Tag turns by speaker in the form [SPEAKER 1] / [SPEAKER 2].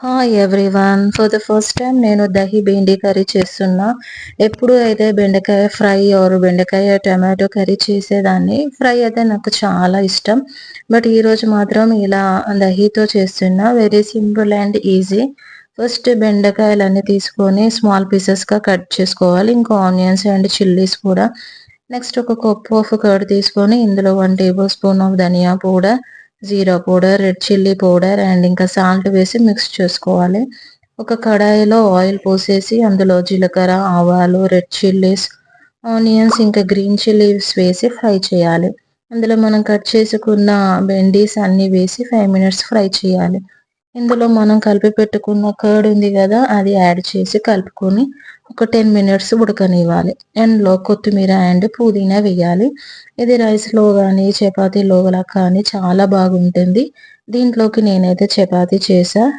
[SPEAKER 1] Hi everyone. For the first time నేను dahi బెండి curry చేస్తున్నా. ఎప్పుడు అయితే బెండకాయ ఫ్రై ఆర్ బెండకాయ టమాటో కర్రీ చేసేదాన్ని. ఫ్రై అయితే నాకు చాలా ఇష్టం. బట్ ఈరోజు మాత్రం ఇలా దహితో చేస్తున్నా. Very simple and easy. First బెండకాయలన్నీ తీసుకొని స్మాల్ పీసెస్‌గా కట్ చేసుకోవాలి. ఇంకా ఆనియన్స్ అండ్ చిల్లీస్ కూడా. నెక్స్ట్ ఒక కప్ ఆఫ్ కర్డ్ తీసుకొని ఇందులో 1 టేబుల్ స్పూన్ ఆఫ్ ధనియా పౌడర్, జీరా powder, red chilli powder and ఇంకా సాల్ట్ వేసి మిక్స్ చేసుకోవాలి. ఒక కడాయిలో ఆయిల్ పోసేసి అందులో జీలకర్ర, ఆవాలు, రెడ్ చిల్లీస్, ఆనియన్స్ ఇంకా గ్రీన్ చిల్లీస్ వేసి ఫ్రై చేయాలి. అందులో మనం కట్ చేసుకున్న బెండీస్ అన్నీ వేసి 5 మినిట్స్ ఫ్రై చేయాలి. ఇందులో మనం కలిపి పెట్టుకున్న కర్డ్ ఉంది గదా! అది యాడ్ చేసి కలుపుకొని ఒక 10 మినిట్స్ ఉడకనివ్వాలి. అందులో కొత్తిమీర అండ్ పుదీనా వేయాలి. ఇది రైస్‌లో గానీ, చపాతీలో కానీ చాలా బాగుంటుంది. దీంట్లోకి నేనైతే చపాతీ చేశా.